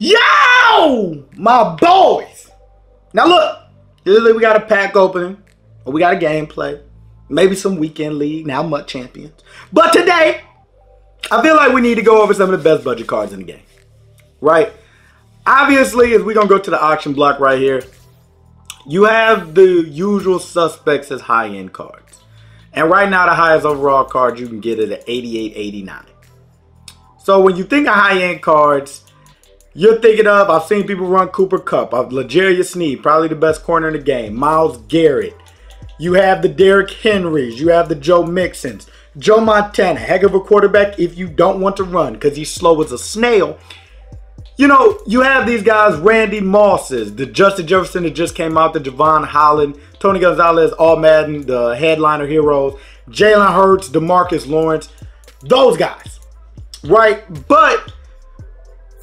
Yo, my boys. Now look, usually we got a pack opening, or we got a gameplay, maybe some weekend league, now MUT champions. But today, I feel like we need to go over some of the best budget cards in the game, right? Obviously, as we're going to go to the auction block right here, you have the usual suspects as high-end cards. And right now, the highest overall card, you can get it at 88.89. So when you think of high-end cards, you're thinking of, I've seen people run Cooper Kupp, L'Jarius Sneed, probably the best corner in the game, Myles Garrett. You have the Derrick Henrys, you have the Joe Mixons, Joe Montana, heck of a quarterback if you don't want to run because he's slow as a snail. You know, you have these guys, Randy Mosses, the Justin Jefferson that just came out, the Javon Holland, Tony Gonzalez, all Madden, the headliner heroes, Jalen Hurts, DeMarcus Lawrence, those guys, right? But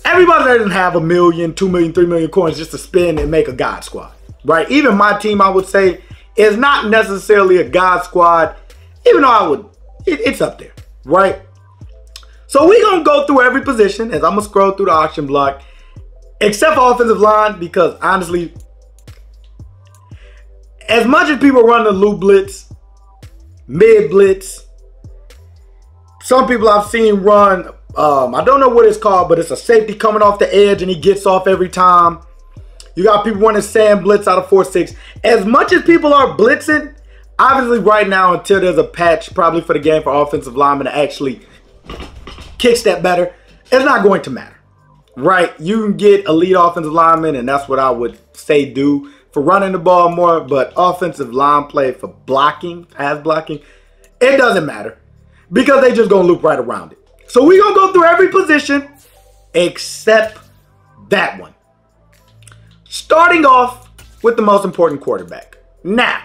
everybody doesn't have $1 million, $2 million, $3 million coins just to spend and make a God squad, right? Even my team, I would say, is not necessarily a God squad, even though it's up there, right? So we're going to go through every position as I'm going to scroll through the auction block, except for offensive line, because honestly, as much as people run the loop blitz, mid blitz, some people I've seen run, I don't know what it's called, but it's a safety coming off the edge and he gets off every time. You got people running sand blitz out of 4-6. As much as people are blitzing, obviously right now until there's a patch probably for the game for offensive linemen to actually kickstep better, it's not going to matter, right? You can get elite offensive linemen, and that's what I would say do for running the ball more, but offensive line play for blocking, pass blocking, it doesn't matter because they just going to loop right around it. So we're going to go through every position except that one. Starting off with the most important quarterback. Now,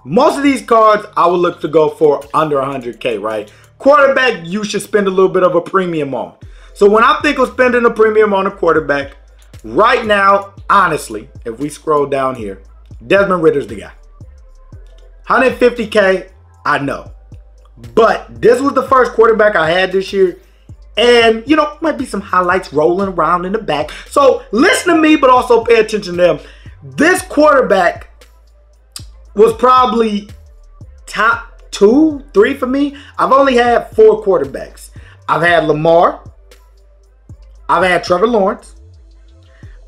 most of these cards I would look to go for under 100K, right? Quarterback, you should spend a little bit of a premium on. So when I think of spending a premium on a quarterback, right now, honestly, if we scroll down here, Desmond Ridder's the guy. 150K, I know. But this was the first quarterback I had this year. And, you know, might be some highlights rolling around in the back. So listen to me, but also pay attention to them. This quarterback was probably top 2, 3 for me. I've only had 4 quarterbacks. I've had Lamar. I've had Trevor Lawrence.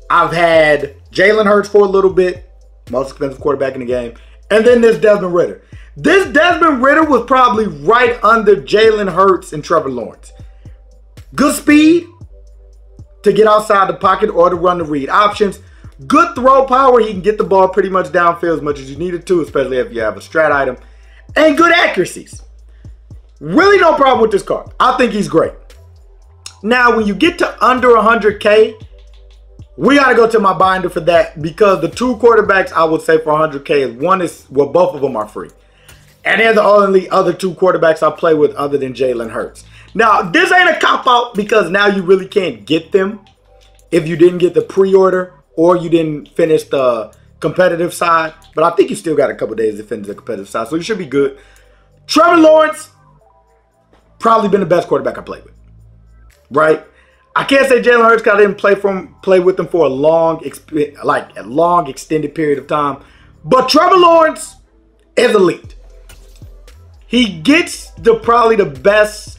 I've had Jalen Hurts for a little bit. Most expensive quarterback in the game. And then there's Desmond Ridder. This Desmond Ridder was probably right under Jalen Hurts and Trevor Lawrence. Good speed to get outside the pocket or to run the read options. Good throw power. He can get the ball pretty much downfield as much as you need it to, especially if you have a strat item. And good accuracies. Really no problem with this card. I think he's great. Now, when you get to under 100K, we got to go to my binder for that because the 2 quarterbacks I would say for 100K is one is, well, both of them are free. And they're the only other 2 quarterbacks I play with other than Jalen Hurts. Now, this ain't a cop-out because now you really can't get them if you didn't get the pre-order or you didn't finish the competitive side. But I think you still got a couple days to finish the competitive side, so you should be good. Trevor Lawrence, probably been the best quarterback I played with, right? I can't say Jalen Hurts because I didn't play with him for a long extended period of time. But Trevor Lawrence is elite. He gets probably the best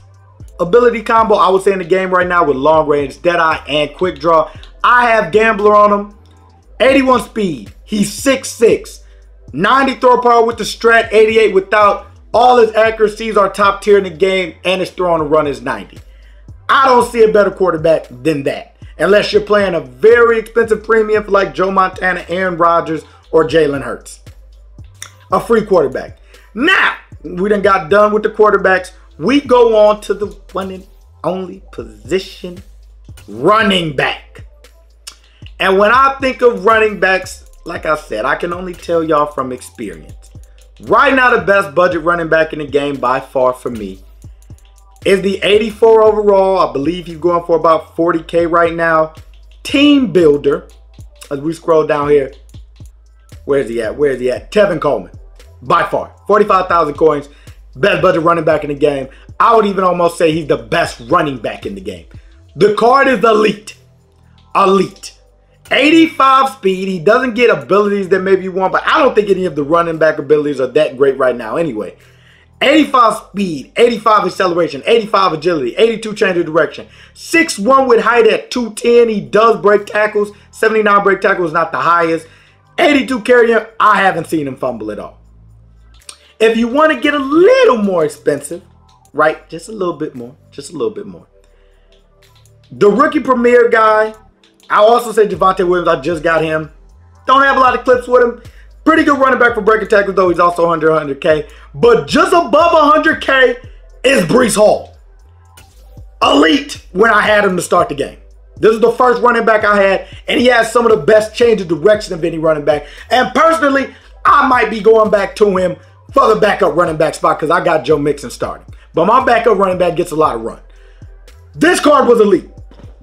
ability combo I would say in the game right now with long range, deadeye, and quick draw. I have Gambler on him. 81 speed. He's 6'6". 90 throw power with the strat, 88 without. All his accuracies are top tier in the game, and his throw on the run is 90. I don't see a better quarterback than that. Unless you're playing a very expensive premium for like Joe Montana, Aaron Rodgers, or Jalen Hurts. A free quarterback. Now, we done got done with the quarterbacks. We go on to the one and only position, running back. And when I think of running backs, like I said, I can only tell y'all from experience. Right now, the best budget running back in the game by far for me is the 84 overall. I believe he's going for about 40K right now. Team Builder. As we scroll down here. Where's he at? Where's he at? Tevin Coleman. By far. 45,000 coins. Best budget running back in the game. I would even almost say he's the best running back in the game. The card is elite. elite. 85 speed. He doesn't get abilities that maybe you want, but I don't think any of the running back abilities are that great right now anyway. 85 speed, 85 acceleration, 85 agility, 82 change of direction. 6'1" with height at 210. He does break tackles. 79 break tackles, not the highest. 82 carrying. I haven't seen him fumble at all. If you want to get a little more expensive, right? Just a little bit more. Just a little bit more. The rookie premier guy, I'll also say Javonte Williams. I just got him. Don't have a lot of clips with him. Pretty good running back for breaking tackles, though. He's also under 100K. But just above 100K is Breece Hall. Elite when I had him to start the game. This is the first running back I had, and he has some of the best change of direction of any running back. And personally, I might be going back to him for the backup running back spot because I got Joe Mixon starting. But my backup running back gets a lot of run. This card was elite.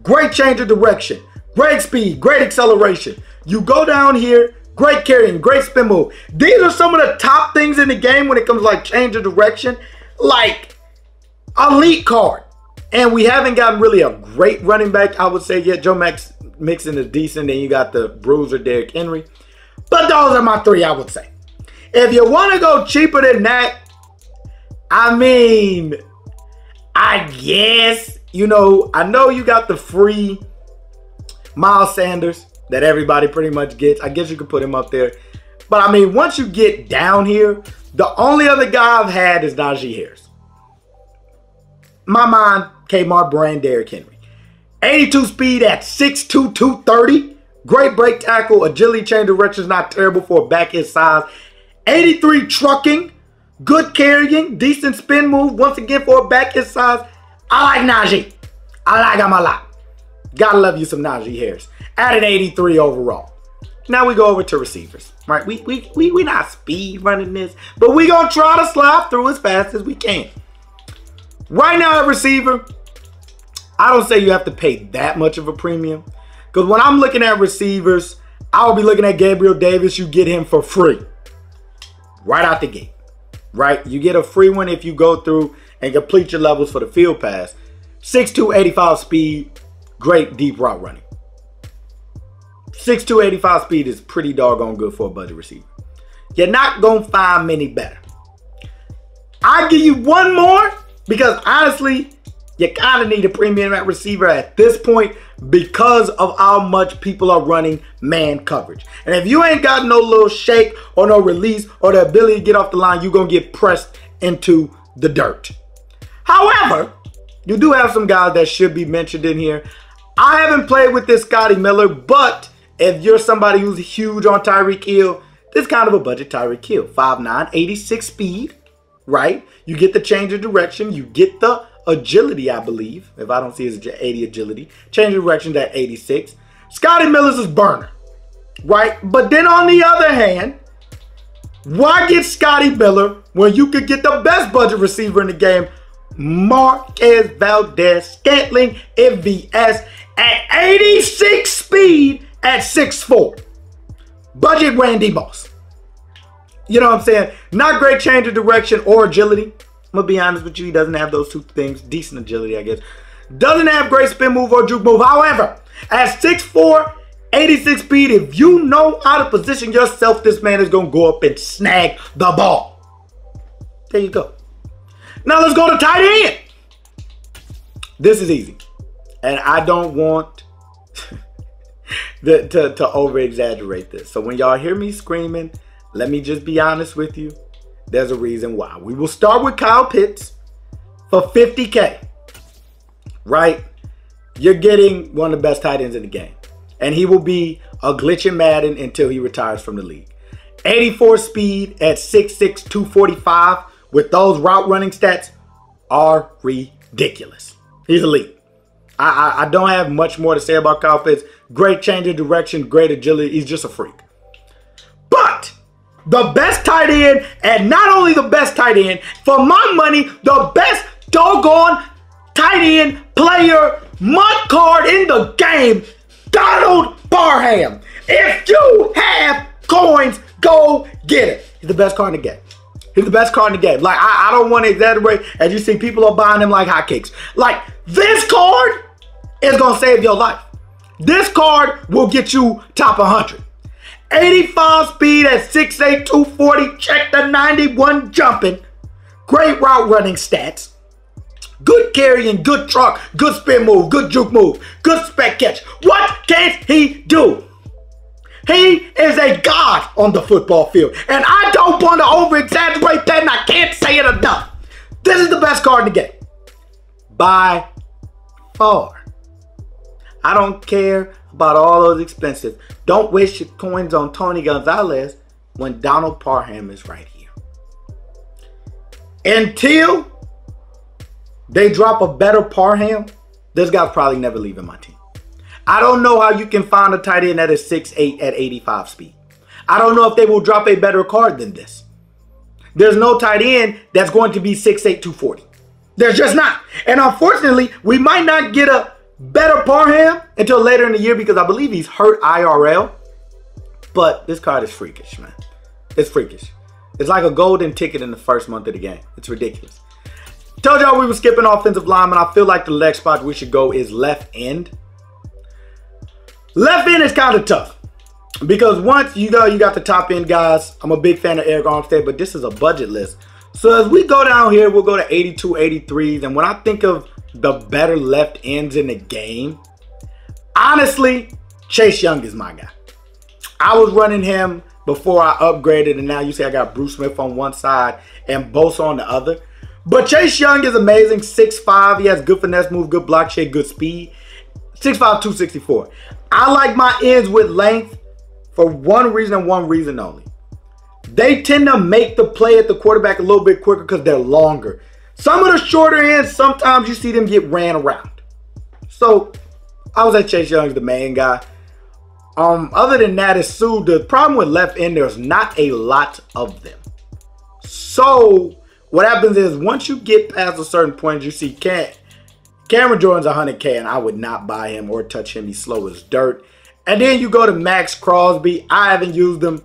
Great change of direction. Great speed. Great acceleration. You go down here. Great carrying, great spin move. These are some of the top things in the game when it comes to like change of direction. Like, elite card. And we haven't gotten really a great running back, I would say, yet. Joe Mixon is decent. Then you got the bruiser, Derrick Henry. But those are my three, I would say. If you want to go cheaper than that, I mean, I guess, you know, I know you got the free Miles Sanders that everybody pretty much gets. I guess you could put him up there. But, I mean, once you get down here, the only other guy I've had is Najee Harris. My mind, Kmart brand, Derrick Henry. 82 speed at 6'2", 230. Great break tackle. Agility change direction is not terrible for a back his size. 83 trucking. Good carrying. Decent spin move. Once again, for a back his size. I like Najee. I like him a lot. Gotta love you some Najee Harris. At an 83 overall. Now we go over to receivers. Right? We not speed running this, but we gonna try to slide through as fast as we can. Right now at receiver, I don't say you have to pay that much of a premium. Because when I'm looking at receivers, I'll be looking at Gabriel Davis. You get him for free. Right out the gate. Right? You get a free one if you go through and complete your levels for the field pass. 6'2", 85 speed. Great deep route running. 6'2", 85 speed is pretty doggone good for a budget receiver. You're not going to find many better. I'll give you one more because honestly, you kind of need a premium at receiver at this point because of how much people are running man coverage. And if you ain't got no little shake or no release or the ability to get off the line, you're going to get pressed into the dirt. However, you do have some guys that should be mentioned in here. I haven't played with this Scotty Miller, but if you're somebody who's huge on Tyreek Hill, this is kind of a budget Tyreek Hill. 5'9", 86 speed, right? You get the change of direction. You get the agility, I believe. If I don't see his 80 agility. Change of direction at 86. Scotty Miller's his burner, right? But then on the other hand, why get Scotty Miller when you could get the best budget receiver in the game, Marquez Valdes-Scantling, MVS, at 86 speed at 6'4". Budget Randy Moss. You know what I'm saying? Not great change of direction or agility. I'm going to be honest with you. He doesn't have those two things. Decent agility, I guess. Doesn't have great spin move or juke move. However, at 6'4", 86 speed, if you know how to position yourself, this man is going to go up and snag the ball. There you go. Now let's go to tight end. This is easy. And I don't want to over-exaggerate this. So when y'all hear me screaming, let me just be honest with you. There's a reason why. We will start with Kyle Pitts for 50K. Right? You're getting one of the best tight ends in the game. And he will be a glitch in Madden until he retires from the league. 84 speed at 6'6", 245 with those route running stats are ridiculous. He's elite. I don't have much more to say about Kyle Pitts. Great change of direction, great agility. He's just a freak. But the best tight end, and not only the best tight end, for my money, the best doggone tight end player mud card in the game, Donald Parham. If you have coins, go get it. He's the best card in the game. He's the best card in the game. Like, I don't want to exaggerate. As you see, people are buying him like hotcakes. Like, this card is going to save your life. This card will get you top 100. 85 speed at 6'8", 240. Check the 91 jumping. Great route running stats. Good carrying, good truck, good spin move, good juke move, good spec catch. What can't he do? He is a god on the football field. And I don't want to over-exaggerate that, and I can't say it enough. This is the best card in the game. By far. I don't care about all those expensive. Don't waste your coins on Tony Gonzalez when Donald Parham is right here. Until they drop a better Parham, this guy's probably never leaving my team. I don't know how you can find a tight end that is 6'8" at 85 speed. I don't know if they will drop a better card than this. There's no tight end that's going to be 6'8", 240. There's just not. And unfortunately, we might not get a better Parham until later in the year because I believe he's hurt IRL. But this card is freakish, man. It's freakish. It's like a golden ticket in the first month of the game. It's ridiculous. Told y'all we were skipping offensive lineman. I feel like the next spot we should go is left end. Left end is kind of tough because once you got the top end guys. I'm a big fan of Eric Armstead, but this is a budget list. So as we go down here, we'll go to 82, 83s. And when I think of the better left ends in the game, honestly, Chase Young is my guy. I was running him before I upgraded, and now you see I got Bruce Smith on one side and Bosa on the other. But Chase Young is amazing. 6'5". He has good finesse move, good block shake, good speed. 6'5", 264. I like my ends with length for one reason and one reason only. They tend to make the play at the quarterback a little bit quicker because they're longer. Some of the shorter ends, sometimes you see them get ran around. So I was at Chase Young's the main guy. Other than that, is Sue. The problem with left end, there's not a lot of them. So what happens is once you get past a certain point, you see Cameron Jordan's 100K, and I would not buy him or touch him. He's slow as dirt. And then you go to Max Crosby. I haven't used him.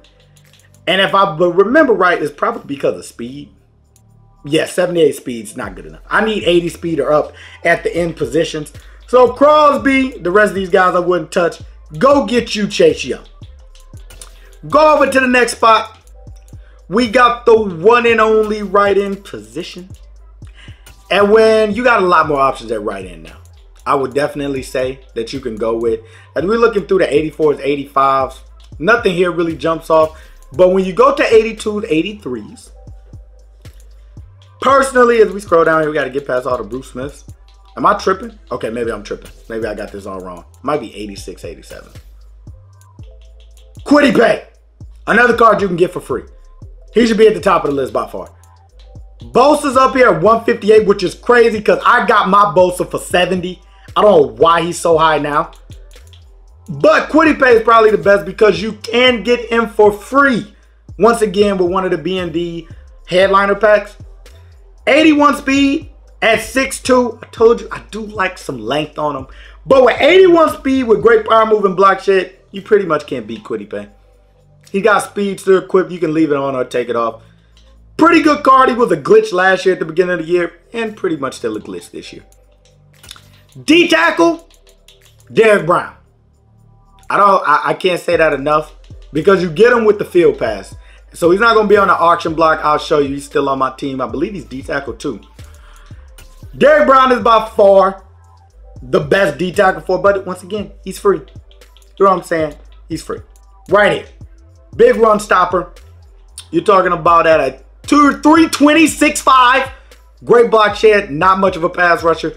And if I remember right, it's probably because of speed. Yeah, 78 speed's not good enough. I need 80 speed or up at the end positions. So Crosby, the rest of these guys I wouldn't touch. Go get you Chase Young. Go over to the next spot. We got the one and only right end position. And when you got a lot more options at right end now, I would definitely say that you can go with. As we're looking through the 84s, 85s, nothing here really jumps off. But when you go to 82s, 83s, personally, as we scroll down here, we got to get past all the Bruce Smiths. Am I tripping? Okay, maybe I'm tripping. Maybe I got this all wrong. Might be 86, 87. Kwity Paye. Another card you can get for free. He should be at the top of the list by far. Bosa's up here at 158, which is crazy because I got my Bosa for 70. I don't know why he's so high now. But Kwity Paye is probably the best because you can get him for free. Once again, with one of the BND headliner packs. 81 speed at 6'2". I told you, I do like some length on him. But with 81 speed, with great power move and block shit, you pretty much can't beat Kwity Paye. He got speedster equipped. You can leave it on or take it off. Pretty good card. He was a glitch last year at the beginning of the year. And pretty much still a glitch this year. D-tackle, Derek Brown. I can't say that enough. Because you get him with the field pass. So he's not going to be on the auction block. I'll show you. He's still on my team. I believe he's D-tackle too. Derek Brown is by far the best D-tackle for. But once again, he's free. You know what I'm saying? He's free. Right here. Big run stopper. You're talking about at a 320, 6'5". Great block shed. Not much of a pass rusher.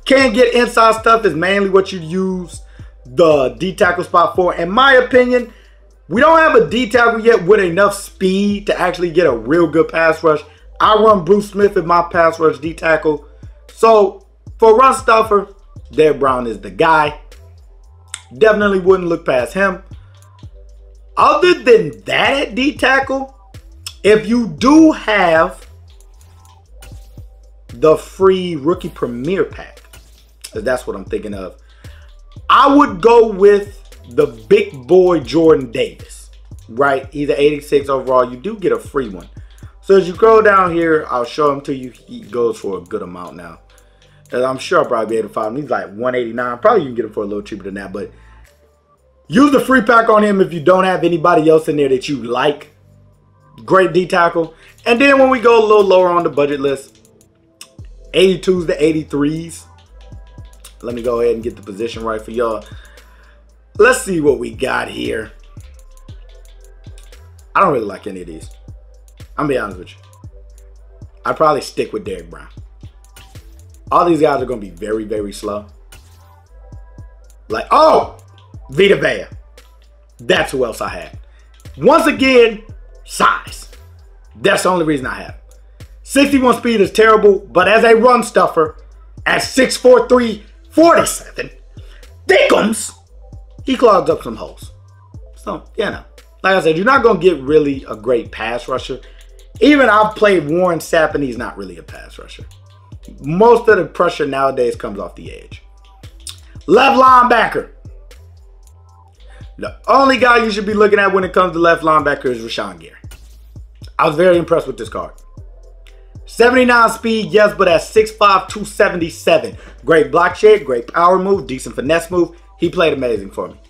Can't get inside stuff is mainly what you use the D-tackle spot for. In my opinion, we don't have a D-tackle yet with enough speed to actually get a real good pass rush. I run Bruce Smith in my pass rush D-tackle. So, for run stuffer, Derek Brown is the guy. Definitely wouldn't look past him. Other than that at D-tackle, if you do have the free Rookie Premier Pack, that's what I'm thinking of, I would go with the big boy Jordan Davis, right? He's an 86 overall. You do get a free one. So as you go down here, I'll show him to you. He goes for a good amount now. And I'm sure I'll probably be able to find him. He's like 189. Probably you can get him for a little cheaper than that. But Use the free pack on him if you don't have anybody else in there that you like. Great D tackle. And then when we go a little lower on the budget list, 82s to 83s. Let me go ahead and get the position right for y'all. Let's see what we got here. I don't really like any of these. I'm gonna be honest with you. I'd probably stick with Derrick Brown. All these guys are gonna be very, very slow. Like, oh, Vita Vea. That's who else I had. Once again, size. That's the only reason I have. 61 speed is terrible, but as a run stuffer, at 6'4", 347, thickums, he clogs up some holes. So, you know, like I said, you're not going to get really a great pass rusher. Even I've played Warren Sapp, and he's not really a pass rusher. Most of the pressure nowadays comes off the edge. Left linebacker. The only guy you should be looking at when it comes to left linebacker is Rashawn Gary. I was very impressed with this card. 79 speed, yes, but at 6'5", 277. Great block shed, great power move, decent finesse move. He played amazing for me.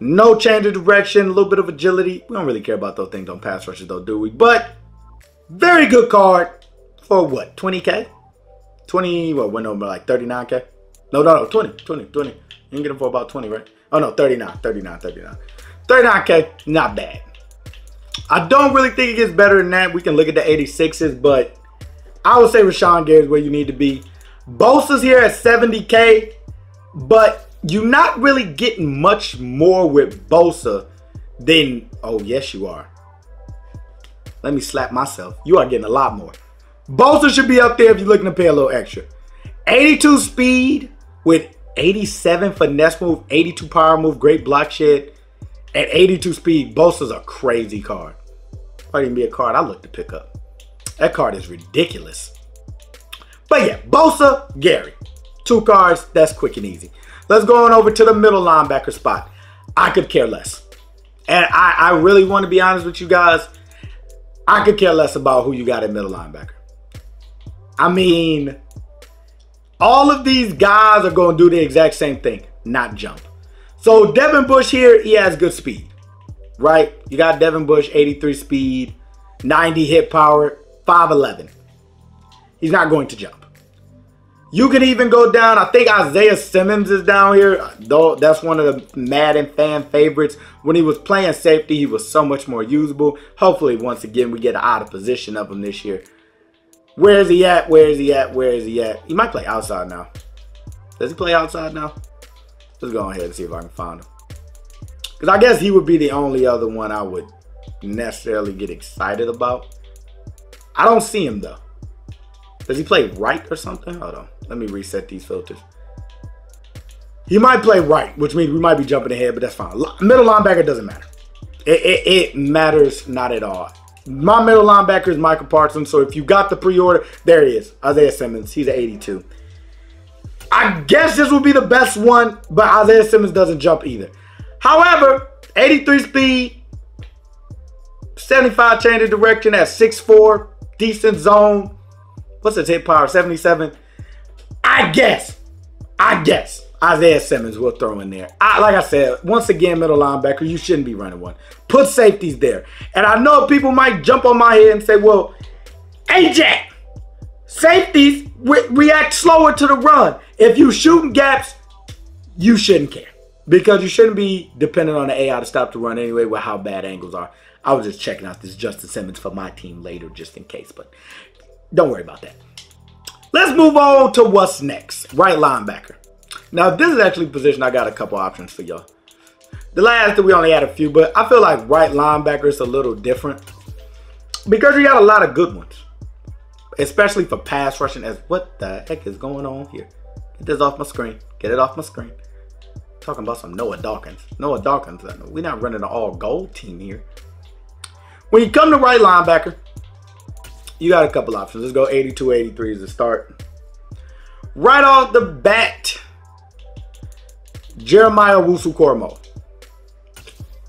No change of direction, a little bit of agility. We don't really care about those things on pass rushes though, do we? But very good card for what, 20K? 20, what, went over like 39K? No, 20. You can get him for about 20, right? Oh no, 39. 39K, not bad. I don't really think it gets better than that. We can look at the 86s, but I would say Rashawn Gary is where you need to be. Bosa's here at 70K, but you're not really getting much more with Bosa than, oh yes you are. Let me slap myself. You are getting a lot more. Bosa should be up there if you're looking to pay a little extra. 82 speed with 87 finesse move, 82 power move, great block shed. At 82 speed, Bosa's a crazy card. Might even be a card I look to pick up. That card is ridiculous. But yeah, Bosa, Gary. 2 cards, that's quick and easy. Let's go on over to the middle linebacker spot. I could care less. And I really want to be honest with you guys. I could care less about who you got at middle linebacker. I mean, all of these guys are going to do the exact same thing, not jump. So Devin Bush here, he has good speed, right? You got Devin Bush, 83 speed, 90 hit power, 5'11". He's not going to jump. You can even go down, I think Isaiah Simmons is down here. Though that's one of the Madden fan favorites. When he was playing safety, he was so much more usable. Hopefully, once again, we get an out of position of him this year. Where is he at? Where is he at? Where is he at? He might play outside now. Does he play outside now? Let's go ahead and see if I can find him. Because I guess he would be the only other one I would necessarily get excited about. I don't see him though. Does he play right or something? Hold on. Let me reset these filters. He might play right, which means we might be jumping ahead, but that's fine. Middle linebacker doesn't matter. It matters not at all. My middle linebacker is Michael Parsons, so if you got the pre-order, there he is. Isaiah Simmons. He's at 82. I guess this will be the best one, but Isaiah Simmons doesn't jump either. However, 83 speed, 75 change of direction at 6'4", decent zone. What's his hit power? 77. I guess Isaiah Simmons will throw in there. Like I said, once again, middle linebacker, you shouldn't be running one. Put safeties there. And I know people might jump on my head and say, well, Ajack, safeties react slower to the run. If you shooting gaps, you shouldn't care. Because you shouldn't be dependent on the AI to stop the run anyway with how bad angles are. I was just checking out this Justin Simmons for my team later just in case. But don't worry about that. Let's move on to what's next. Right linebacker. Now, this is actually a position I got a couple options for y'all. The last we only had a few, but I feel like right linebacker is a little different. Because you got a lot of good ones. Especially for pass rushing. As what the heck is going on here? Get this off my screen. Get it off my screen. Talking about some Noah Dawkins. Noah Dawkins. We're not running an all gold team here. When you come to right linebacker, you got a couple options. Let's go 82, 83 as a start. Right off the bat, Jeremiah Owusu-Koramoah.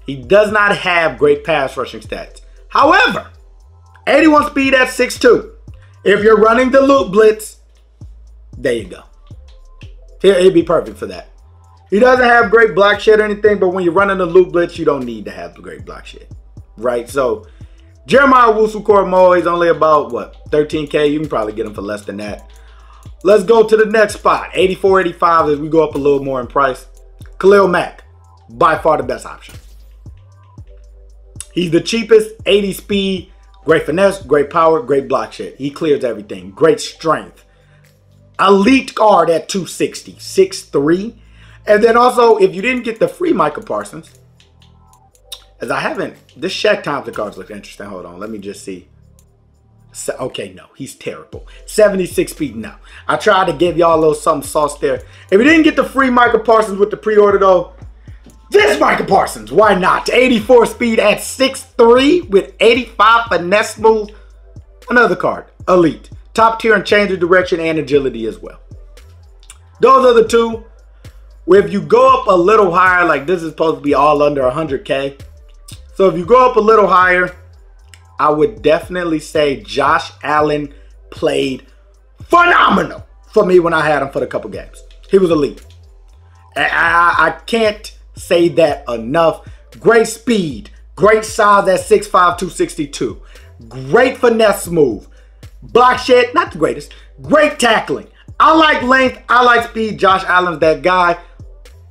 He does not have great pass rushing stats. However, 81 speed at 6'2". If you're running the loop blitz, there you go. He'd be perfect for that. He doesn't have great block shed or anything, but when you're running a loop blitz, you don't need to have the great block shed, right? So Jeremiah Owusu-Koramoah, he's only about, what, 13K? You can probably get him for less than that. Let's go to the next spot, 84-85 as we go up a little more in price. Khalil Mack, by far the best option. He's the cheapest, 80 speed, great finesse, great power, great block shed. He clears everything, great strength. Elite guard at 260, 6'3". And then also, if you didn't get the free Micah Parsons, as I haven't, this Shaq Thompson cards look interesting. Hold on, let me just see. Okay, no, he's terrible. 76 speed, no. I tried to give y'all a little something sauce there. If you didn't get the free Micah Parsons with the pre-order though, this Micah Parsons, why not? 84 speed at 6'3" with 85 finesse move. Another card, elite. Top tier and change of direction and agility as well. Those are the two. If you go up a little higher, like this is supposed to be all under 100K. So if you go up a little higher, I would definitely say Josh Allen played phenomenal for me when I had him for the couple games. He was elite. I can't say that enough. Great speed, great size at 6'5", 262. Great finesse move. Block shed, not the greatest. Great tackling. I like length, I like speed. Josh Allen's that guy.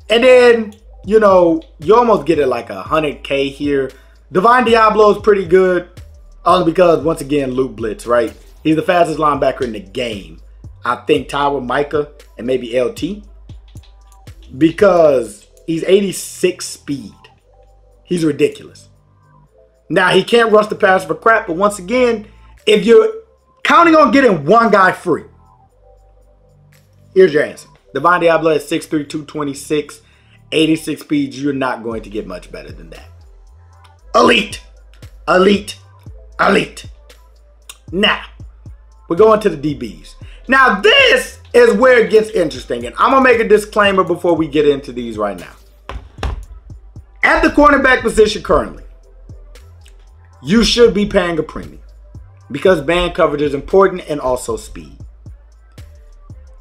And then, you know, you almost get it like 100K here. Divine Diablo is pretty good. Only because, once again, loop blitz, right? He's the fastest linebacker in the game. I think Tyler Micah and maybe LT. Because he's 86 speed. He's ridiculous. Now, he can't rush the pass for crap. But once again, if you're counting on getting one guy free, here's your answer. Divine Diablo at 6'3", 226, 86 speed. You're not going to get much better than that. Elite. Elite. Elite. Now, we're going to the DBs. Now, this is where it gets interesting. And I'm going to make a disclaimer before we get into these right now. At the cornerback position currently, you should be paying a premium because band coverage is important and also speed.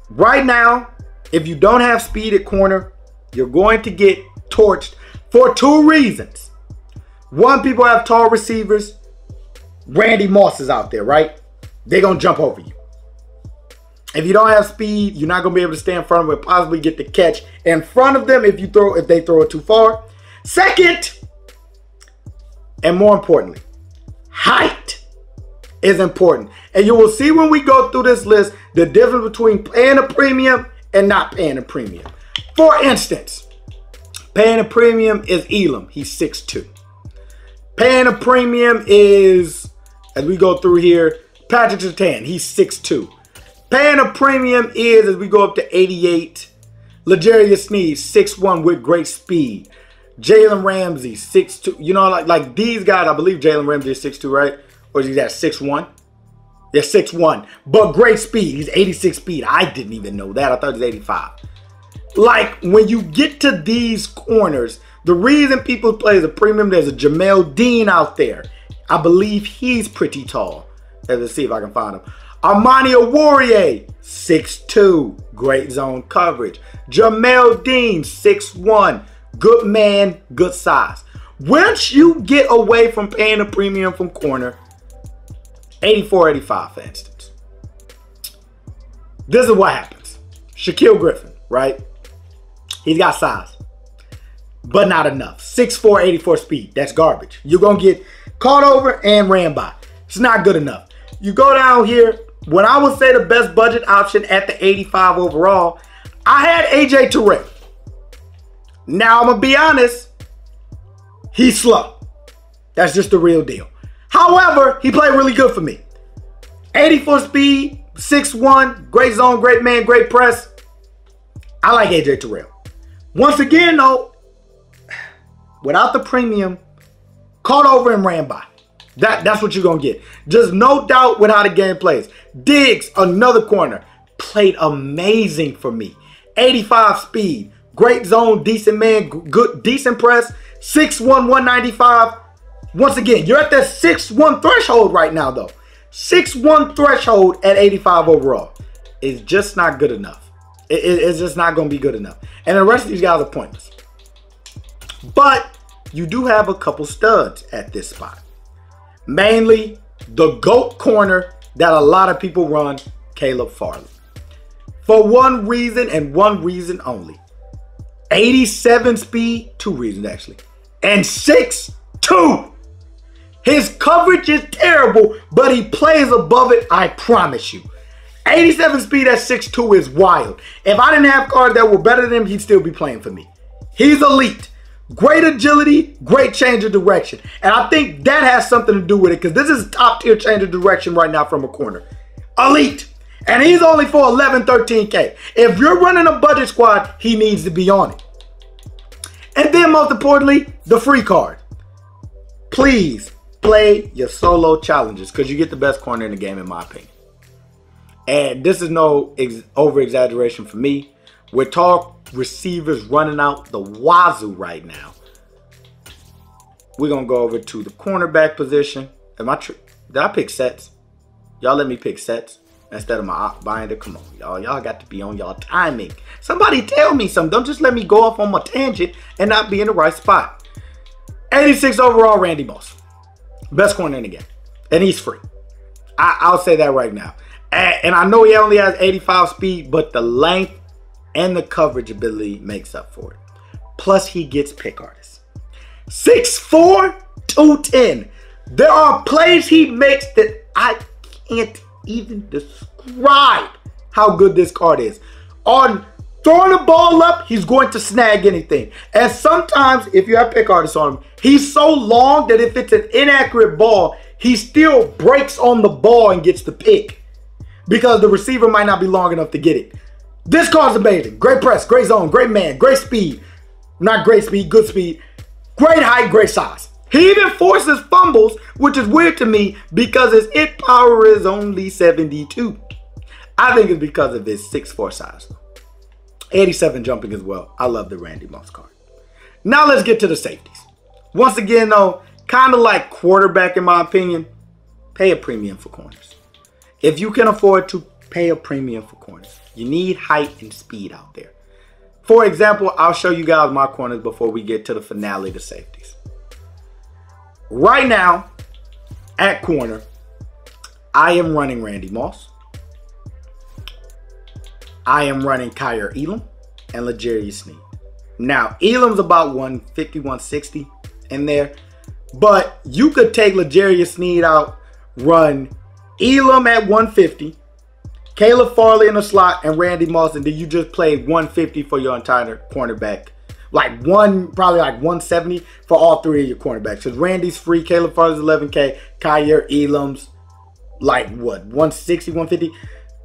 Right now, if you don't have speed at corner, you're going to get torched for two reasons. One, people have tall receivers. Randy Moss is out there, right? They're going to jump over you. If you don't have speed, you're not going to be able to stay in front of them and possibly get the catch in front of them if they throw it too far. Second, and more importantly, height is important. And you will see when we go through this list the difference between paying a premium and not paying a premium. For instance, paying a premium is Elam. He's 6'2". Paying a premium is, as we go through here, Patrick Surtain. He's 6'2". Paying a premium is, as we go up to 88, L'Jarius Sneed, 6'1" with great speed. Jalen Ramsey, 6'2". You know, like these guys, I believe Jalen Ramsey is 6'2", right? Or is he at 6'1"? Yeah, 6'1". But great speed. He's 86 speed. I didn't even know that. I thought he was 85. Like, when you get to these corners, the reason people play as a premium, there's a Jamel Dean out there. I believe he's pretty tall. Let's see if I can find him. Armani Oruwariye, 6'2", great zone coverage. Jamel Dean, 6'1", good man, good size. Once you get away from paying a premium from corner, 84-85 for instance. This is what happens. Shaquille Griffin, right? He's got size, but not enough. 6'4", 84 speed. That's garbage. You're going to get caught over and ran by. It's not good enough. You go down here. When I would say the best budget option at the 85 overall, I had AJ Terrell. Now, I'm going to be honest. He's slow. That's just the real deal. However, he played really good for me. 84 speed, 6'1", great zone, great man, great press. I like AJ Terrell. Once again, though, without the premium, caught over and ran by. That's what you're going to get. Just no doubt with how the game plays. Diggs, another corner, played amazing for me. 85 speed, great zone, decent man, good, decent press. 6'1", 195. Once again, you're at that 6'1" threshold right now, though. 6'1" threshold at 85 overall is just not good enough. It's just not going to be good enough. And the rest of these guys are pointless. But you do have a couple studs at this spot. Mainly the GOAT corner that a lot of people run, Caleb Farley. For one reason and one reason only. 87 speed, two reasons actually. And 6'2". His coverage is terrible, but he plays above it, I promise you. 87 speed at 6'2" is wild. If I didn't have cards that were better than him, he'd still be playing for me. He's elite. Great agility, great change of direction. And I think that has something to do with it because this is top tier change of direction right now from a corner. Elite. And he's only for 11, 13K. If you're running a budget squad, he needs to be on it. And then most importantly, the free card. Please play your solo challenges because you get the best corner in the game in my opinion. And this is no over-exaggeration for me. We're talking receivers running out the wazoo right now. We're going to go over to the cornerback position. Did I pick sets? Y'all let me pick sets instead of my binder. Come on, y'all. Y'all got to be on y'all timing. Somebody tell me something. Don't just let me go off on my tangent and not be in the right spot. 86 overall, Randy Moss. Best corner in the game. And he's free. I'll say that right now. And I know he only has 85 speed, but the length and the coverage ability makes up for it. Plus, he gets pick artists. 6'4", 210. There are plays he makes that I can't even describe how good this card is. On throwing the ball up, he's going to snag anything. And sometimes, if you have pick artists on him, he's so long that if it's an inaccurate ball, he still breaks on the ball and gets the pick. Because the receiver might not be long enough to get it. This card's amazing. Great press, great zone, great man, great speed. Not great speed, good speed. Great height, great size. He even forces fumbles, which is weird to me because his hit power is only 72. I think it's because of his 6'4" size. 87 jumping as well. I love the Randy Moss card. Now let's get to the safeties. Once again though, kind of like quarterback in my opinion, pay a premium for corners. If you can afford to pay a premium for corners, you need height and speed out there. For example, I'll show you guys my corners before we get to the finale, the safeties. Right now, at corner, I am running Randy Moss. I am running Kyer Elam and L'Jarius Sneed. Now, Elam's about 150, 160 in there. But you could take L'Jarius Sneed out, run Elam at 150, Caleb Farley in the slot, and Randy Moss, and then you just play 150 for your entire cornerback. Probably like 170 for all three of your cornerbacks. Because Randy's free, Caleb Farley's 11K, Kyer Elam's like what, 160, 150?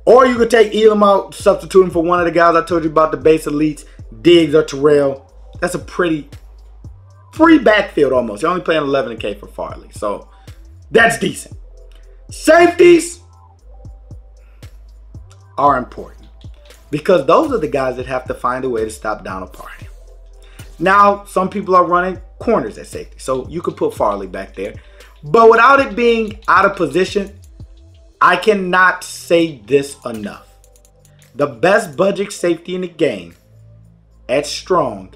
Or you could take Elam out, substitute him for one of the guys I told you about, the base elites, Diggs or Terrell. That's a pretty free backfield almost. You're only playing 11K for Farley. So that's decent. Safeties are important because those are the guys that have to find a way to stop down a party. Now, some people are running corners at safety, so you could put Farley back there. But without it being out of position, I cannot say this enough. The best budget safety in the game at strong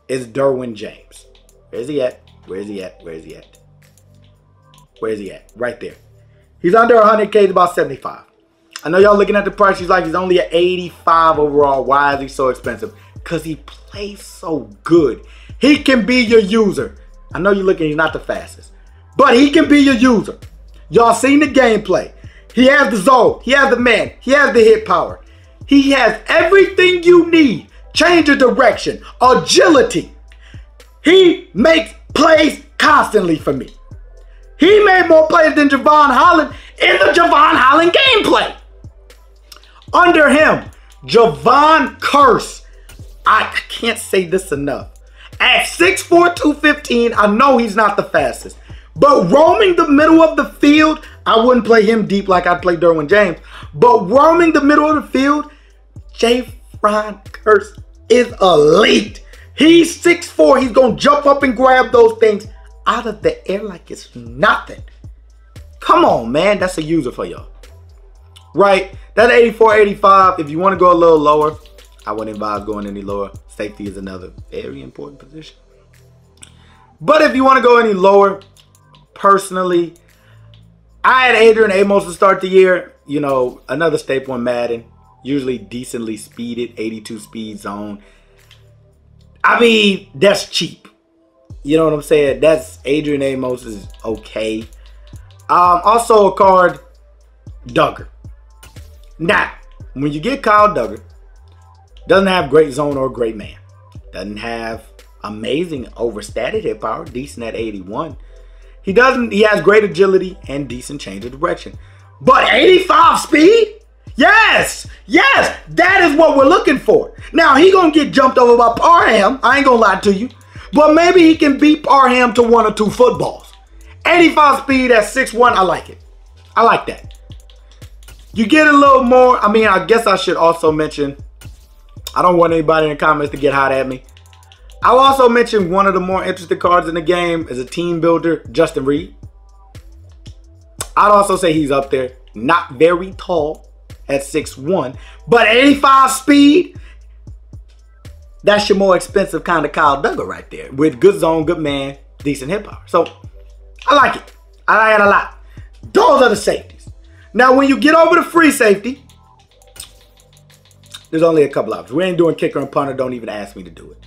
is Derwin James. Where's he at? Where's he at? Where's he at? Where's he at? Right there. He's under 100K, he's about 75. I know y'all looking at the price, he's like, he's only at 85 overall. Why is he so expensive? Because he plays so good. He can be your user. I know you're looking, he's not the fastest. But he can be your user. Y'all seen the gameplay. He has the zone. He has the man. He has the hit power. He has everything you need. Change of direction. Agility. He makes plays constantly for me. He made more plays than Javon Holland in the Javon Holland gameplay. Under him, Javon Curse. I can't say this enough. At 6'4", 215, I know he's not the fastest. But roaming the middle of the field, I wouldn't play him deep like I'd play Derwin James. But roaming the middle of the field, Javon Curse is elite. He's 6'4". He's going to jump up and grab those things out of the air like it's nothing. Come on, man. That's a user for y'all. Right? That 84, 85, if you want to go a little lower, I wouldn't advise going any lower. Safety is another very important position. But if you want to go any lower, personally, I had Adrian Amos to start the year. You know, another staple in Madden. Usually decently speeded, 82 speed zone. I mean, that's cheap. You know what I'm saying? That's Adrian Amos is okay. Also a card, Duggar. Now, when you get Kyle Duggar, doesn't have great zone or great man. Doesn't have amazing overstated hit power, decent at 81. He has great agility and decent change of direction. But 85 speed? Yes! Yes! That is what we're looking for. Now, he gonna get jumped over by Parham. I ain't gonna lie to you. But maybe he can beat Parham to 1 or 2 footballs. 85 speed at 6'1", I like it. I like that. You get a little more. I mean, I guess I should also mention, I don't want anybody in the comments to get hot at me. I'll also mention one of the more interesting cards in the game is a team builder, Justin Reed. I'd also say he's up there. Not very tall at 6'1", but 85 speed. That's your more expensive kind of Kyle Duggar right there. With good zone, good man, decent hit power. So, I like it. I like it a lot. Those are the safeties. Now, when you get over to free safety, there's only a couple options. We ain't doing kicker and punter. Don't even ask me to do it.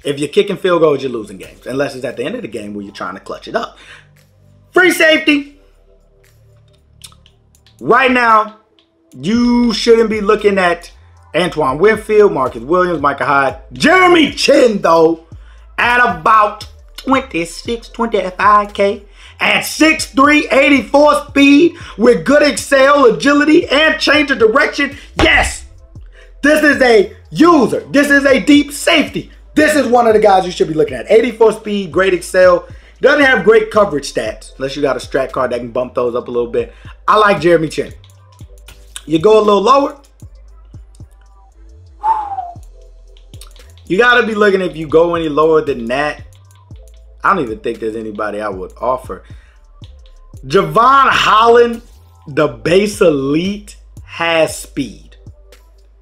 If you're kicking field goals, you're losing games. Unless it's at the end of the game where you're trying to clutch it up. Free safety. Right now, you shouldn't be looking at Antoine Winfield, Marcus Williams, Micah Hyde. Jeremy Chin, though, at about 26, 25K. At 6'3", 84 speed with good excel, agility, and change of direction. Yes, this is a user. This is a deep safety. This is one of the guys you should be looking at. 84 speed, great excel. Doesn't have great coverage stats unless you got a strat card that can bump those up a little bit. I like Jeremy Chin. You go a little lower, you got to be looking, if you go any lower than that, I don't even think there's anybody I would offer. Javon Holland, the base elite, has speed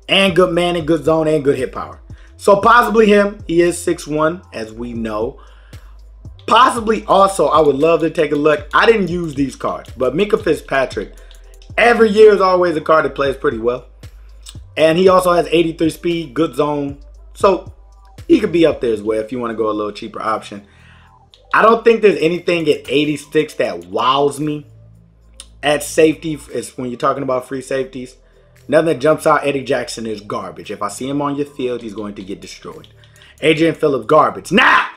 and good man and good zone and good hit power. So possibly him. He is 6'1", as we know. Possibly also, I would love to take a look. I didn't use these cards, but Minkah Fitzpatrick, every year is always a card that plays pretty well. And he also has 83 speed, good zone. So he could be up there as well if you want to go a little cheaper option. I don't think there's anything at 86 that wows me at safety. It's when you're talking about free safeties. Nothing that jumps out. Eddie Jackson is garbage. If I see him on your field, he's going to get destroyed. Adrian Phillips, garbage. Now,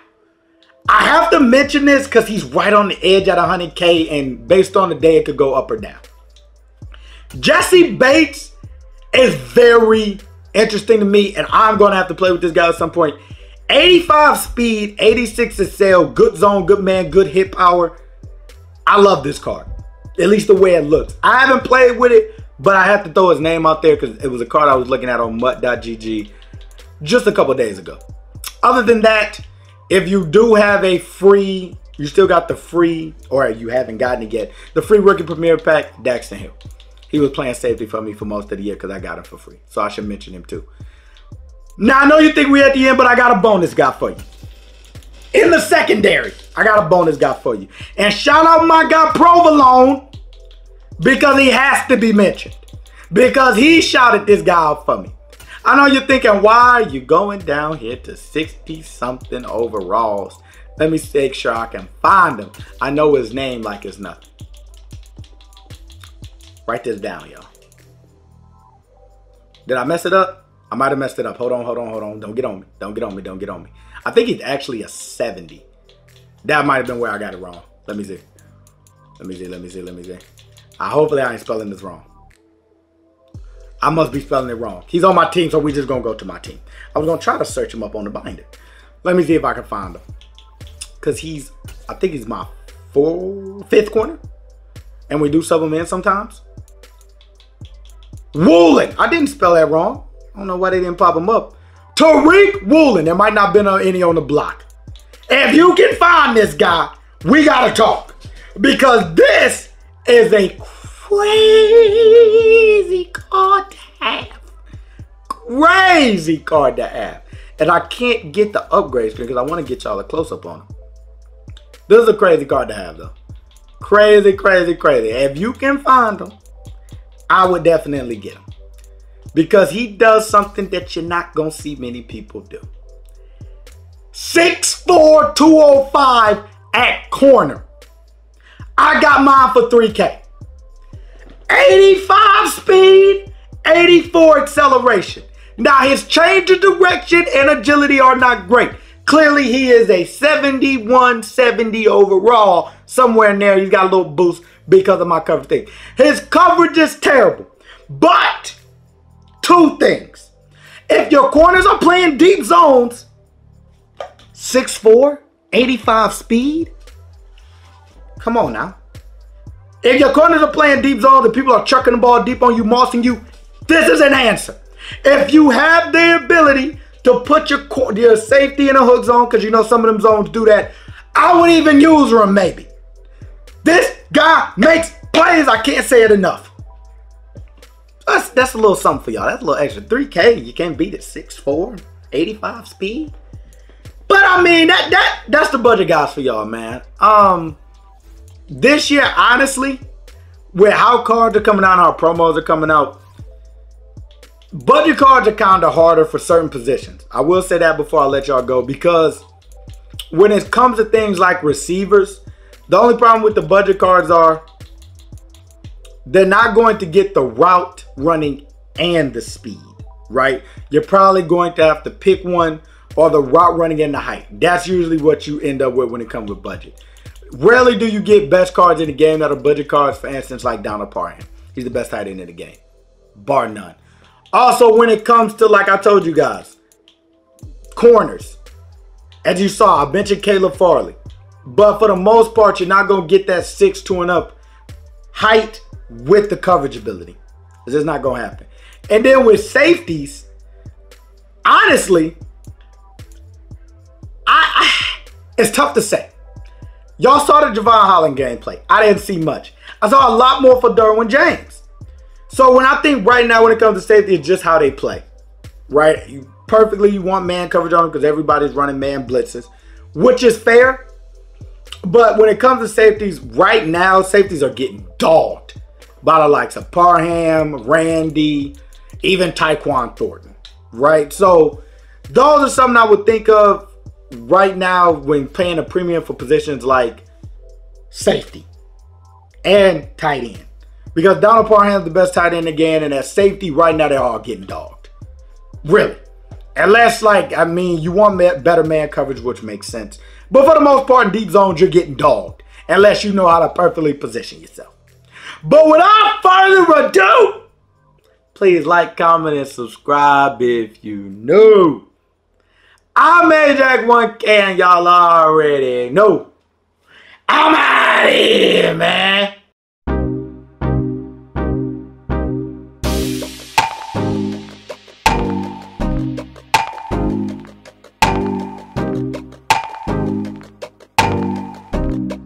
I have to mention this because he's right on the edge at 100K, and based on the day, it could go up or down. Jesse Bates is very interesting to me, and I'm going to have to play with this guy at some point. 85 speed, 86 excel, good zone, good man, good hit power. I love this card, at least the way it looks. I haven't played with it, but I have to throw his name out there because it was a card I was looking at on mutt.gg just a couple days ago. Other than that, if you do have a free, you still got the free, or you haven't gotten it yet, the free Rookie Premier Pack, Daxton Hill. He was playing safety for me for most of the year because I got him for free. So I should mention him too. Now, I know you think we're at the end, but I got a bonus guy for you. In the secondary, I got a bonus guy for you. And shout out my guy Provolone, because he has to be mentioned. Because he shouted this guy out for me. I know you're thinking, why are you going down here to 60-something overalls? Let me make sure I can find him. I know his name like it's nothing. Write this down, y'all. Did I mess it up? I might have messed it up. Hold on, hold on, hold on. Don't get on me. Don't get on me. Don't get on me. I think he's actually a 70. That might have been where I got it wrong. Let me see. Let me see. Let me see. Let me see. Hopefully I ain't spelling this wrong. I must be spelling it wrong. He's on my team, so we just going to go to my team. I was going to try to search him up on the binder. Let me see if I can find him. Because I think he's my fifth corner. And we do sub him in sometimes. Woolen. I didn't spell that wrong. I don't know why they didn't pop him up. Tariq Woolen. There might not have been any on the block. If you can find this guy, we got to talk. Because this is a crazy card to have. crazy card to have. And I can't get the upgrade screen because I want to get y'all a close-up on him. This is a crazy card to have, though. Crazy, crazy, crazy. If you can find him, I would definitely get him. Because he does something that you're not going to see many people do. 6'4", 205 at corner. I got mine for $3K. 85 speed, 84 acceleration. Now his change of direction and agility are not great. Clearly he is a 71, 70 overall. Somewhere in there he's got a little boost because of my coverage thing. His coverage is terrible. But two things. If your corners are playing deep zones, 6'4", 85 speed. Come on now. If your corners are playing deep zones and people are chucking the ball deep on you, mossing you, this is an answer. If you have the ability to put your safety in a hook zone, because you know some of them zones do that, I would even use them maybe. This guy makes plays. I can't say it enough. That's a little something for y'all. That's a little extra. 3K, you can't beat it. 6'4", 85 speed. But I mean, that's the budget guys for y'all, man. This year, honestly, with how cards are coming out and how promos are coming out, budget cards are kind of harder for certain positions. I will say that before I let y'all go, because when it comes to things like receivers, the only problem with the budget cards are they're not going to get the route running and the speed, right? You're probably going to have to pick one, or the route running and the height. That's usually what you end up with when it comes with budget. Rarely do you get best cards in the game that are budget cards, for instance, like Donald Parham. He's the best tight end in the game, bar none. Also, when it comes to, like I told you guys, corners. As you saw, I mentioned Caleb Farley. But for the most part, you're not going to get that 6'2" and up height with the coverage ability. It's just not going to happen. And then with safeties, honestly, it's tough to say. Y'all saw the Javon Holland gameplay. I didn't see much. I saw a lot more for Derwin James. So when I think right now when it comes to safety, it's just how they play. Right? You want man coverage on them because everybody's running man blitzes, which is fair. But when it comes to safeties, right now, safeties are getting dogged by the likes of Parham, Randy, even Tyquan Thornton. Right? So those are something I would think of right now when paying a premium for positions like safety and tight end. Because Donald Parham is the best tight end again, and at safety right now they're all getting dogged. Really. Unless, like, I mean, you want better man coverage, which makes sense. But for the most part, in deep zones, you're getting dogged. Unless you know how to perfectly position yourself. But without further ado, please like, comment, and subscribe if you new. I'm Ajack 1K, and y'all already know I'm out of here, man.